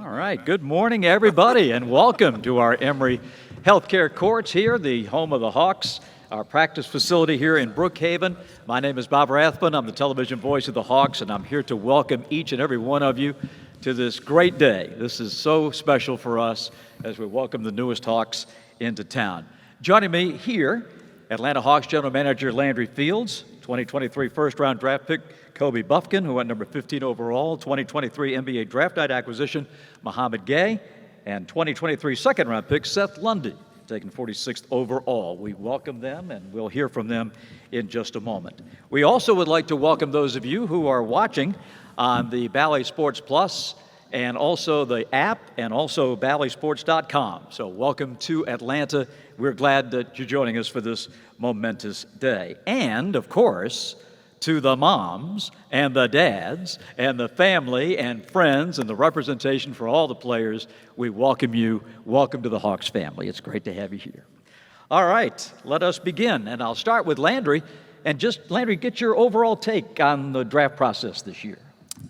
All right, good morning, everybody, and welcome to our Emory Healthcare Courts here, the home of the Hawks, our practice facility here in Brookhaven. My name is Bob Rathbun. I'm the television voice of the Hawks, and I'm here to welcome each and every one of you to this great day. This is so special for us as we welcome the newest Hawks into town. Joining me here, Atlanta Hawks General Manager Landry Fields, 2023 first-round draft pick Kobe Bufkin, who went number 15 overall, 2023 NBA Draft Night acquisition Mouhamed Gueye, and 2023 second-round pick Seth Lundy, taken 46th overall. We welcome them, and we'll hear from them in just a moment. We also would like to welcome those of you who are watching on the Bally Sports Plus and also the app and also ballysports.com. So welcome to Atlanta. We're glad that you're joining us for this momentous day. And, of course, to the moms and the dads and the family and friends and the representation for all the players, we welcome you. Welcome to the Hawks family. It's great to have you here. All right, let us begin. And I'll start with Landry. And just, Landry, get your overall take on the draft process this year.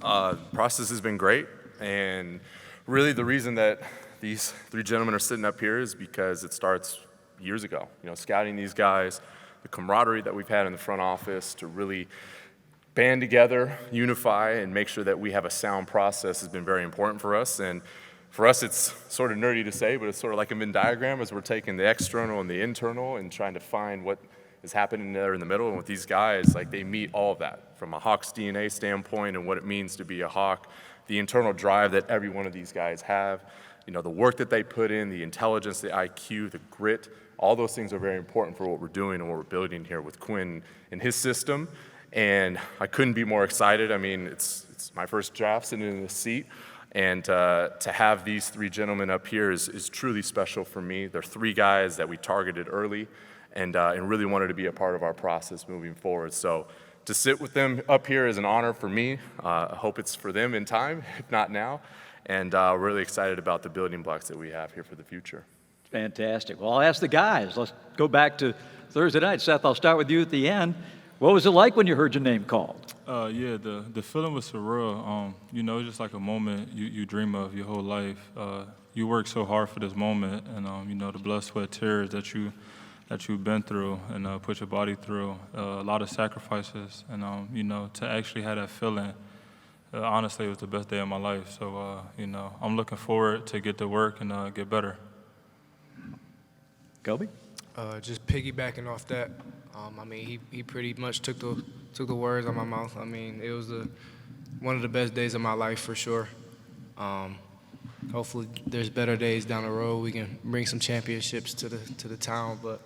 The process has been great. And really the reason that these three gentlemen are sitting up here is because it starts years ago. You know, scouting these guys, the camaraderie that we've had in the front office to really band together, unify, and make sure that we have a sound process has been very important for us. And for us, it's sort of nerdy to say, but it's sort of like a Venn diagram as we're taking the external and the internal and trying to find what is happening there in the middle. And with these guys, like, they meet all of that from a Hawks DNA standpoint and what it means to be a Hawk, the internal drive that every one of these guys have, you know, the work that they put in, the intelligence, the IQ, the grit. All those things are very important for what we're doing and what we're building here with Quinn and his system. And I couldn't be more excited. I mean, it's my first draft sitting in the seat. And to have these three gentlemen up here is truly special for me. They're three guys that we targeted early and really wanted to be a part of our process moving forward. So to sit with them up here is an honor for me. I hope it's for them in time, if not now. And we're really excited about the building blocks that we have here for the future. Fantastic. Well, I'll ask the guys. Let's go back to Thursday night. Seth, I'll start with you at the end. What was it like when you heard your name called? Yeah, the feeling was surreal. You know, it's just like a moment you dream of your whole life. You work so hard for this moment, and you know, the blood, sweat, tears that you've been through and put your body through, a lot of sacrifices, and you know, to actually have that feeling, honestly, it was the best day of my life. So you know, I'm looking forward to get to work and get better. Kobe? Just piggybacking off that, I mean, he pretty much took the words out of my mouth. I mean, it was one of the best days of my life for sure. Hopefully, there's better days down the road. We can bring some championships to the town. But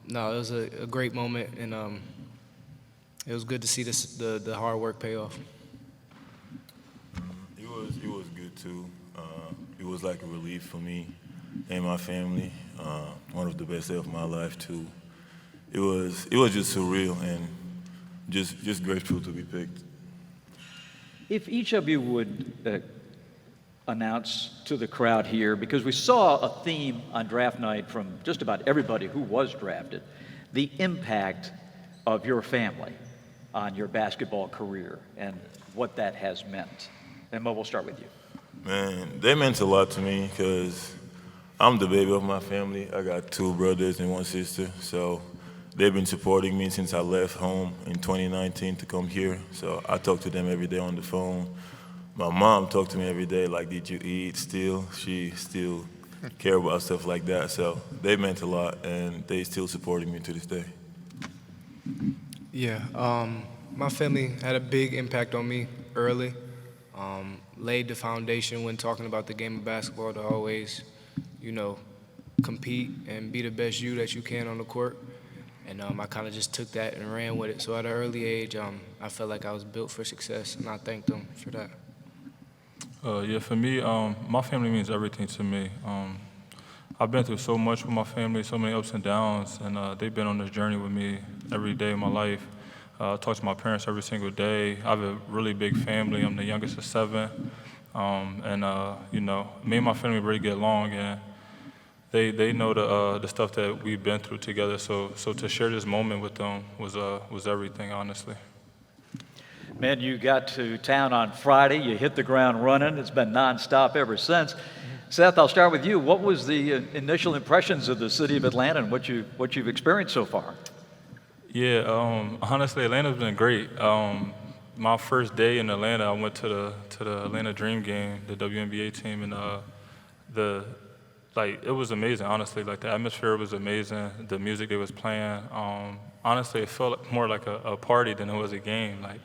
no, it was a great moment, and it was good to see the hard work pay off. It was good too. It was like a relief for me and my family. One of the best days of my life too. It was just surreal and just grateful to be picked. If each of you would announce to the crowd here, because we saw a theme on draft night from just about everybody who was drafted, the impact of your family on your basketball career and what that has meant. And Mo, we'll start with you. Man, that meant a lot to me because I'm the baby of my family. I got two brothers and one sister, so they've been supporting me since I left home in 2019 to come here. So I talk to them every day on the phone. My mom talked to me every day, like, did you eat still? She still care about stuff like that. So they meant a lot, and they still supporting me to this day. Yeah, my family had a big impact on me early. Laid the foundation when talking about the game of basketball to always, you know, compete and be the best you that you can on the court. And I kind of just took that and ran with it. So at an early age, I felt like I was built for success, and I thank them for that. Yeah, for me, my family means everything to me. I've been through so much with my family, so many ups and downs, and they've been on this journey with me every day of my life. I talk to my parents every single day. I have a really big family. I'm the youngest of 7. You know, me and my family really get along, and they know the stuff that we've been through together. So to share this moment with them was everything, honestly. Man, you got to town on Friday. You hit the ground running. It's been nonstop ever since. Seth, I'll start with you. What was the initial impressions of the city of Atlanta and what you've experienced so far? Yeah, honestly, Atlanta's been great. My first day in Atlanta, I went to the Atlanta Dream game, the WNBA team, and it was amazing. Honestly, like the atmosphere was amazing. The music they was playing, honestly, it felt more like a party than it was a game. Like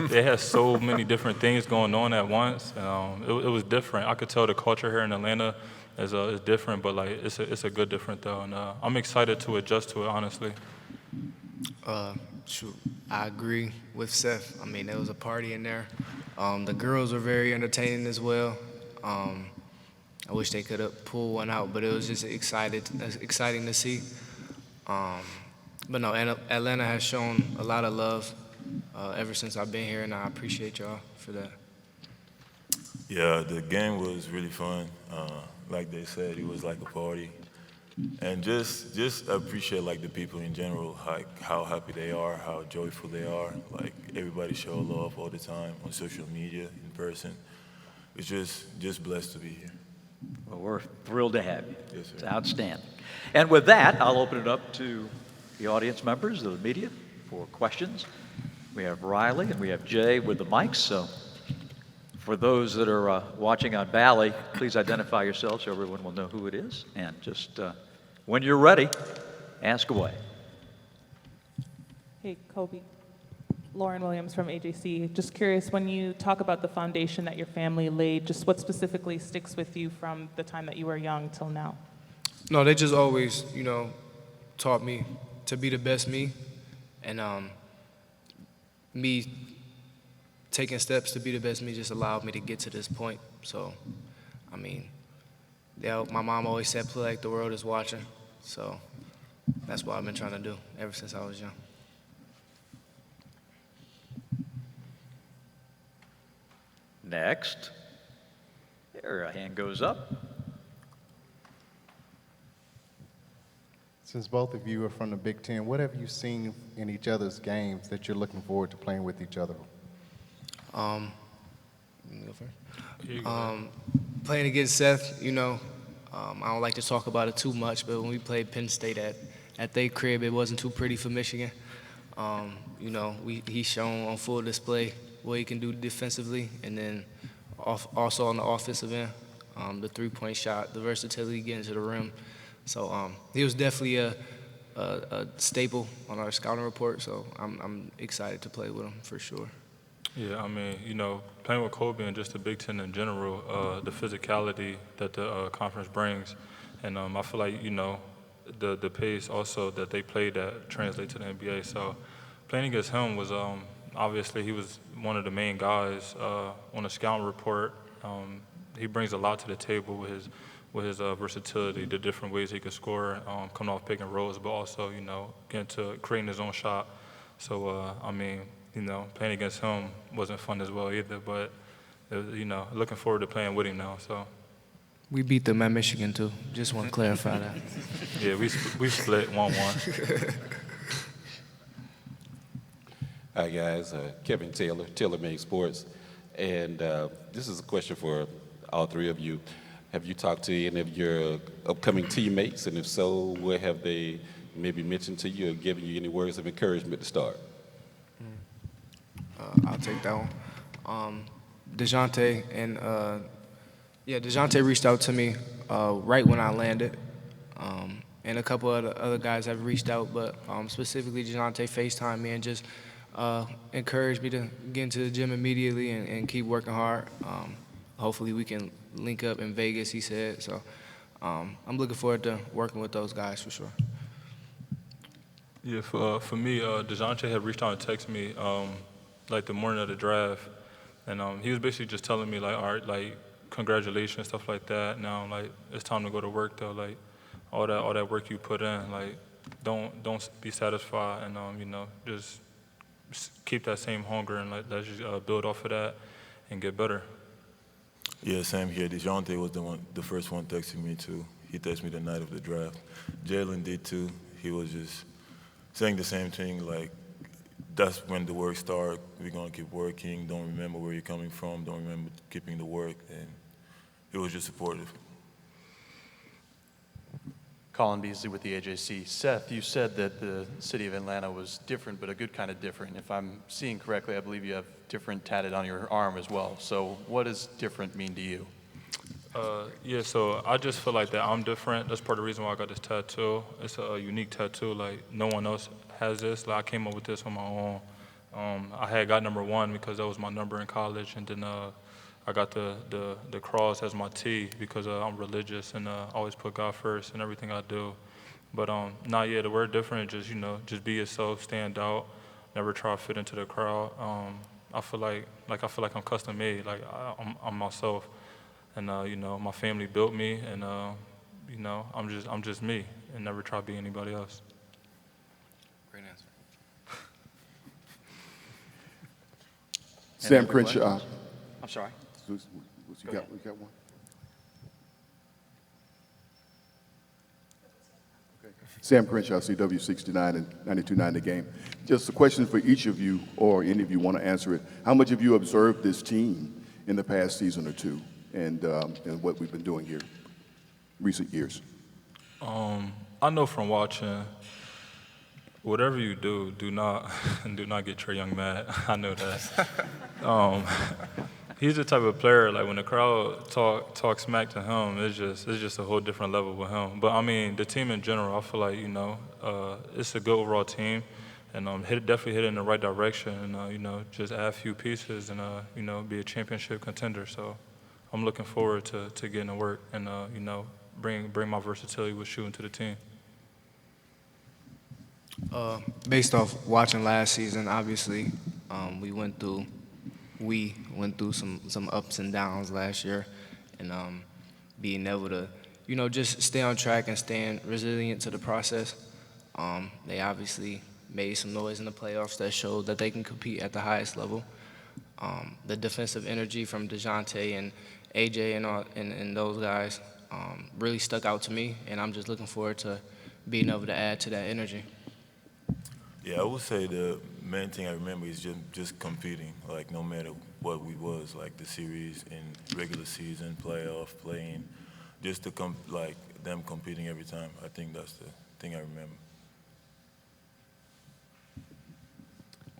they had so many different things going on at once. It was different. I could tell the culture here in Atlanta is different, but like it's a good different though, and I'm excited to adjust to it. Honestly. Shoot, I agree with Seth. I mean, there was a party in there. The girls were very entertaining as well. I wish they could have pulled one out, but it was just exciting to see. But no, Atlanta has shown a lot of love ever since I've been here, and I appreciate y'all for that. Yeah, the game was really fun. Like they said, it was like a party. And just appreciate like the people in general, like how happy they are, how joyful they are. Like everybody show love all the time on social media, in person. It's just blessed to be here. Well, we're thrilled to have you. Yes, sir. It's outstanding. And with that, I'll open it up to the audience members of the media for questions. We have Riley and we have Jay with the mics. So for those that are watching on Valley, please identify yourselves so everyone will know who it is. And just when you're ready, ask away. Hey, Kobe. Lauren Williams from AJC. Just curious, when you talk about the foundation that your family laid, just what specifically sticks with you from the time that you were young till now? No, they just always, taught me to be the best me, and me taking steps to be the best me just allowed me to get to this point. So, I mean, my mom always said, play like the world is watching. So that's what I've been trying to do ever since I was young. Next. There, a hand goes up. Since both of you are from the Big Ten, what have you seen in each other's games that you're looking forward to playing with each other? Let me go first. Playing against Seth, I don't like to talk about it too much, but when we played Penn State at their crib, it wasn't too pretty for Michigan. He's shown on full display what he can do defensively, and then also on the offensive end, the three-point shot, the versatility getting to the rim. So he was definitely a staple on our scouting report, so I'm excited to play with him for sure. Yeah, I mean, playing with Kobe and just the Big Ten in general, the physicality that the conference brings, and I feel like, the pace also that they played that translates to the NBA. So playing against him was, obviously he was one of the main guys on the scouting report. He brings a lot to the table with his versatility, the different ways he could score, coming off pick and rolls, but also, getting to creating his own shot. So, playing against him wasn't fun as well either, but, looking forward to playing with him now, so. We beat them at Michigan, too. Just want to clarify that. Yeah, we split 1-1. Hi, guys. Kevin Taylor, TaylorMade Sports. And this is a question for all three of you. Have you talked to any of your upcoming teammates? And if so, what have they maybe mentioned to you or given you any words of encouragement to start? I'll take that one. DeJounte and DeJounte reached out to me right when I landed, and a couple of the other guys have reached out, but specifically DeJounte FaceTimed me and just encouraged me to get into the gym immediately and keep working hard. Hopefully we can link up in Vegas, he said. So I'm looking forward to working with those guys for sure. Yeah, for me, DeJounte had reached out and texted me like the morning of the draft, and he was basically just telling me like, all right, like congratulations, stuff like that. Now like it's time to go to work though. Like all that work you put in, like don't be satisfied, and just keep that same hunger and let's just build off of that and get better. Yeah, same here. DeJounte was the first one texting me too. He texted me the night of the draft. Jalen did too. He was just saying the same thing, like that's when the work starts. We're going to keep working. Don't remember where you're coming from. Don't remember keeping the work. And it was just supportive. Colin Beasley with the AJC. Seth, you said that the city of Atlanta was different, but a good kind of different. If I'm seeing correctly, I believe you have different tatted on your arm as well. So what does different mean to you? Yeah, so I just feel like that I'm different. That's part of the reason why I got this tattoo. It's a unique tattoo. Like, no one else has this. Like, I came up with this on my own. I had got number 1 because that was my number in college, and then I got the cross as my T because I'm religious and always put God first in everything I do. But yeah, the word different is just, just be yourself, stand out, never try to fit into the crowd. I feel like I'm custom made. Like, I'm myself. And my family built me, and I'm just me, and never try to be anybody else. Great answer. Sam Crenshaw. I'm sorry. You got one? Okay. Sam Crenshaw, CW69 and 92.9 The Game. Just a question for each of you, or any of you want to answer it. How much have you observed this team in the past season or two? And what we've been doing here recent years? I know from watching, whatever you do, do not get Trae Young mad. I know that. He's the type of player, like, when the crowd talk smack to him, it's just a whole different level with him. But I mean, the team in general, I feel like it's a good overall team, and definitely hit it in the right direction, and just add a few pieces and be a championship contender. So I'm looking forward to getting to work and bring my versatility with shooting to the team. Based off watching last season, obviously, we went through some ups and downs last year, and being able to, just stay on track and staying resilient to the process. They obviously made some noise in the playoffs that showed that they can compete at the highest level. The defensive energy from DeJounte and AJ and those guys really stuck out to me, and I'm just looking forward to being able to add to that energy. Yeah, I would say the main thing I remember is just competing. Like, no matter what we was, like the series in regular season, playoff, playing, just to them competing every time. I think that's the thing I remember.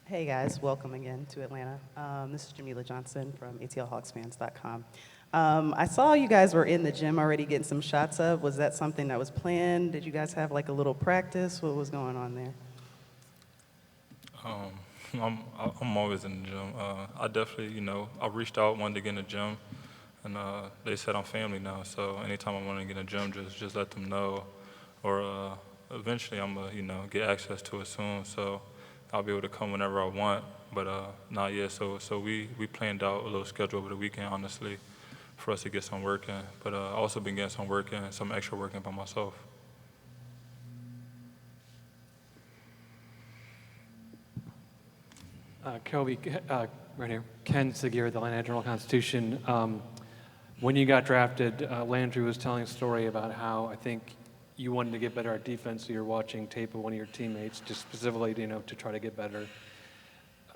Hey guys, welcome again to Atlanta. This is Jamila Johnson from ATLHawksFans.com. I saw you guys were in the gym already getting some shots up. Was that something that was planned? Did you guys have like a little practice? What was going on there? I'm always in the gym. I definitely, I reached out, wanted to get in the gym, and they said I'm family now. So anytime I want to get in the gym, just let them know, or eventually I'm gonna, get access to it soon. So I'll be able to come whenever I want. But not yet. So we planned out a little schedule over the weekend, honestly, for us to get some work in. But I also been getting some work in, some extra work in by myself. Kobe, right here. Ken Segura, the Atlanta Journal-Constitution. When you got drafted, Landry was telling a story about how I think you wanted to get better at defense, so you're watching tape of one of your teammates, just specifically, to try to get better.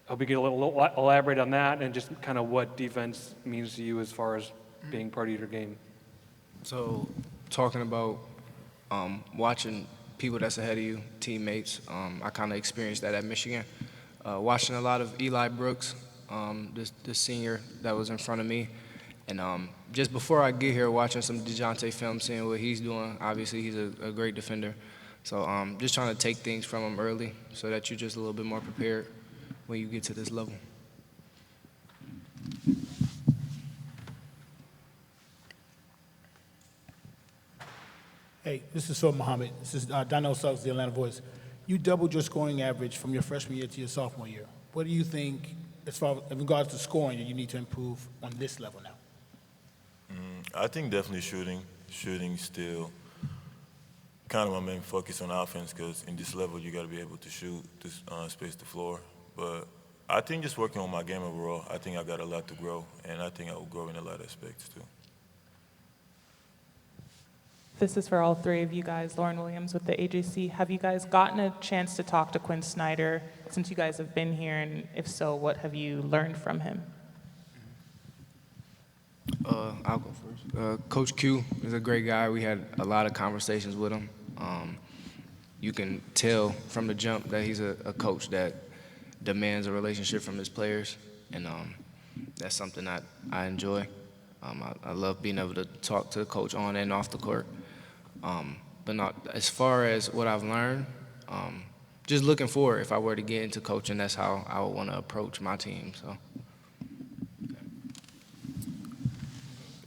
I hope you can elaborate on that and just kind of what defense means to you as far as being part of your game. So, talking about watching people that's ahead of you, teammates, I kind of experienced that at Michigan. Watching a lot of Eli Brooks, the senior that was in front of me. And just before I get here, watching some DeJounte film, seeing what he's doing. Obviously, he's a great defender. So just trying to take things from him early so that you're just a little bit more prepared when you get to this level. Hey, this is Mouhamed. This is Donnell Suggs, the Atlanta Voice. You doubled your scoring average from your freshman year to your sophomore year. What do you think, as far as in regards to scoring, that you need to improve on this level now? I think definitely shooting. Shooting still kind of my main focus on offense, because in this level you got to be able to shoot, to space the floor. But I think just working on my game overall, I think I got a lot to grow, and I think I will grow in a lot of aspects too. This is for all three of you guys. Lauren Williams with the AJC. Have you guys gotten a chance to talk to Quinn Snyder since you guys have been here? And if so, what have you learned from him? I'll go first. Coach Q is a great guy. We had a lot of conversations with him. You can tell from the jump that he's a coach that demands a relationship from his players, and that's something that I enjoy. I love being able to talk to the coach on and off the court. But not as far as what I've learned, just looking forward. If I were to get into coaching, that's how I would want to approach my team. So.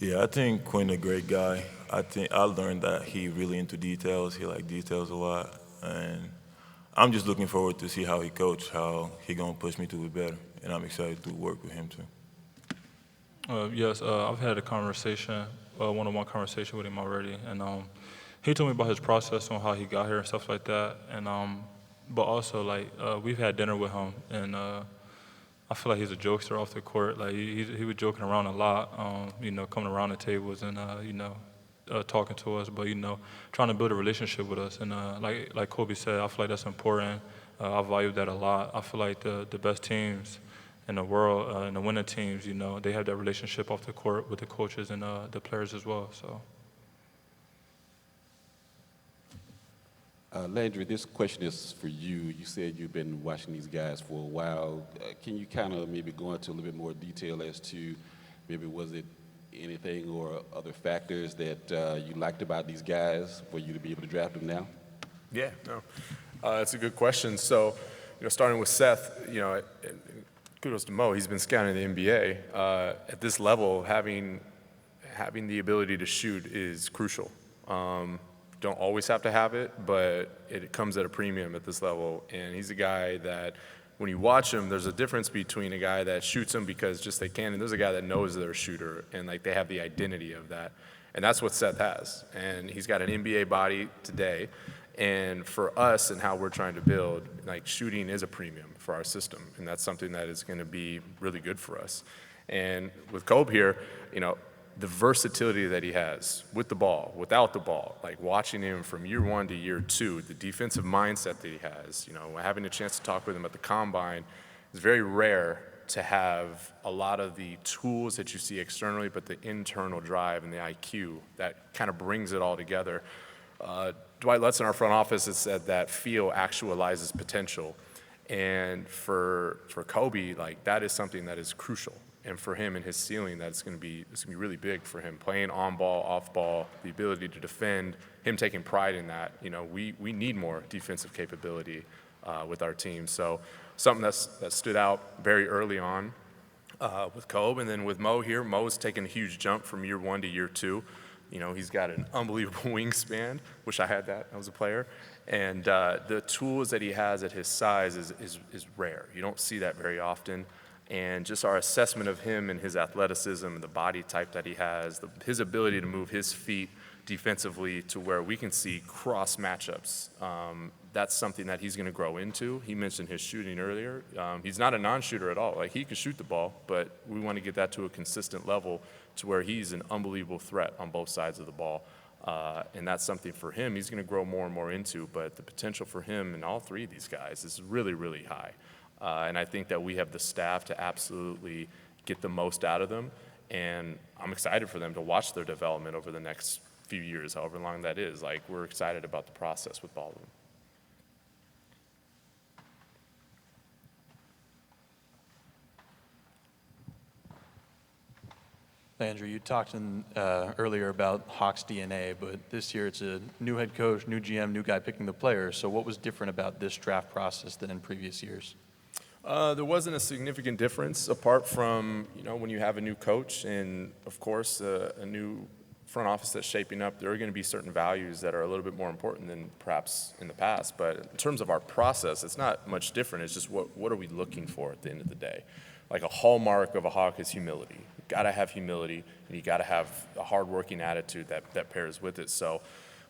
Yeah, I think Quinn a great guy. I think I learned that he really into details. He like details a lot, and I'm just looking forward to see how he coach, how he gonna push me to be better, and I'm excited to work with him too. Yes, I've had a conversation, one-on-one conversation with him already, and he told me about his process on how he got here and stuff like that, and but also like we've had dinner with him, and I feel like he's a jokester off the court. Like he was joking around a lot, you know, coming around the tables and you know, talking to us, but you know, trying to build a relationship with us, and like Kobe said, I feel like that's important. I value that a lot. I feel like the best teams in the world, and the winning teams, you know, they have that relationship off the court with the coaches and the players as well. So. Landry, this question is for you. You said you've been watching these guys for a while. Can you kind of maybe go into a little bit more detail as to maybe was it anything or other factors that you liked about these guys for you to be able to draft them now? Yeah, no, that's a good question. So, you know, starting with Seth, you know, kudos to Mo. He's been scouting the NBA. At this level, having the ability to shoot is crucial. Don't always have to have it, but it comes at a premium at this level. And he's a guy that, when you watch him, there's a difference between a guy that shoots him because just they can, and there's a guy that knows they're a shooter, and like they have the identity of that. And that's what Seth has. And he's got an NBA body today. And for us and how we're trying to build, like shooting is a premium for our system. And that's something that is going to be really good for us. And with Kobe here, you know, the versatility that he has with the ball, without the ball, like watching him from year one to year two, the defensive mindset that he has, you know, having a chance to talk with him at the combine is very rare to have a lot of the tools that you see externally, but the internal drive and the IQ that kind of brings it all together. Dwight Lutz in our front office has said that feel actualizes potential. And for Kobe, like that is something that is crucial. And for him and his ceiling, it's going to be really big for him. Playing on ball, off ball, the ability to defend, him taking pride in that. You know, we need more defensive capability with our team. So something that stood out very early on with Kobe, and then with Mo here, Mo's taken a huge jump from year one to year two. You know, he's got an unbelievable wingspan. Wish I had that. I was a player. And the tools that he has at his size is rare. You don't see that very often. And just our assessment of him and his athleticism and the body type that he has, his ability to move his feet defensively to where we can see cross matchups, that's something that he's going to grow into. He mentioned his shooting earlier. He's not a non-shooter at all. Like, he can shoot the ball, but we want to get that to a consistent level to where he's an unbelievable threat on both sides of the ball. And that's something for him he's going to grow more and more into, but the potential for him and all three of these guys is really, really high. And I think that we have the staff to absolutely get the most out of them. And I'm excited for them to watch their development over the next few years, however long that is. Like, we're excited about the process with all of them. Andrew, you talked earlier about Hawks DNA, but this year it's a new head coach, new GM, new guy picking the players. So what was different about this draft process than in previous years? There wasn't a significant difference apart from, you know, when you have a new coach and, of course, a new front office that's shaping up, there are going to be certain values that are a little bit more important than perhaps in the past. But in terms of our process, it's not much different. It's just what are we looking for at the end of the day? Like, a hallmark of a Hawk is humility. You've got to have humility, and you got to have a hardworking attitude that pairs with it. So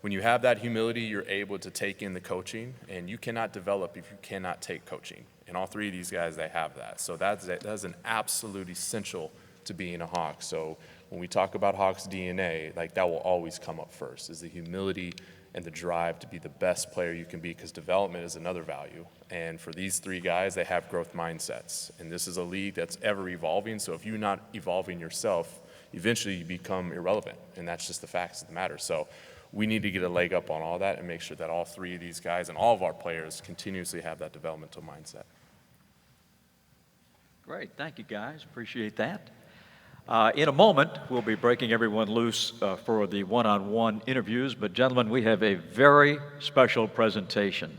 when you have that humility, you're able to take in the coaching, and you cannot develop if you cannot take coaching. And all three of these guys, they have that. So that's an absolute essential to being a Hawk. So when we talk about Hawks DNA, like that will always come up first, is the humility and the drive to be the best player you can be, because development is another value. And for these three guys, they have growth mindsets. And this is a league that's ever evolving, so if you're not evolving yourself, eventually you become irrelevant, and that's just the facts of the matter. So we need to get a leg up on all that and make sure that all three of these guys and all of our players continuously have that developmental mindset. Great, thank you guys, appreciate that. In a moment, we'll be breaking everyone loose for the one-on-one interviews, but gentlemen, we have a very special presentation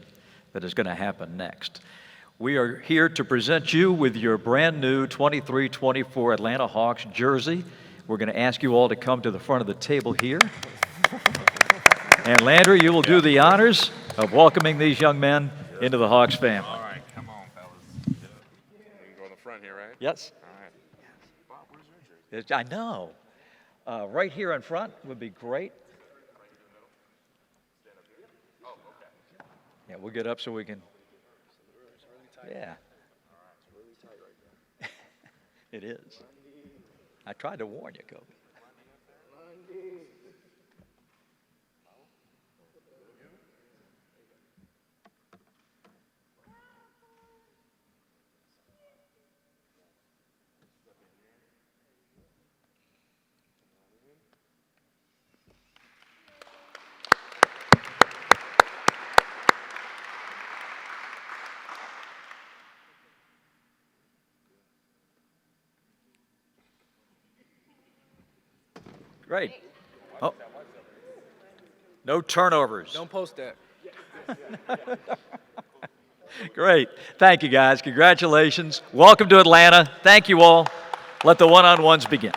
that is going to happen next. We are here to present you with your brand new 23-24 Atlanta Hawks jersey. We're going to ask you all to come to the front of the table here. And Landry, you will do the honors of welcoming these young men into the Hawks family. All right, come on, fellas. We can go in the front here, right? Yes. All right. Bob, where's your jersey? I know. Right here in front would be great. Yeah, we'll get up so we can. Yeah. It is. I tried to warn you, Kobe. Great. Oh. No turnovers. Don't post that. Great. Thank you, guys. Congratulations. Welcome to Atlanta. Thank you all. Let the one-on-ones begin.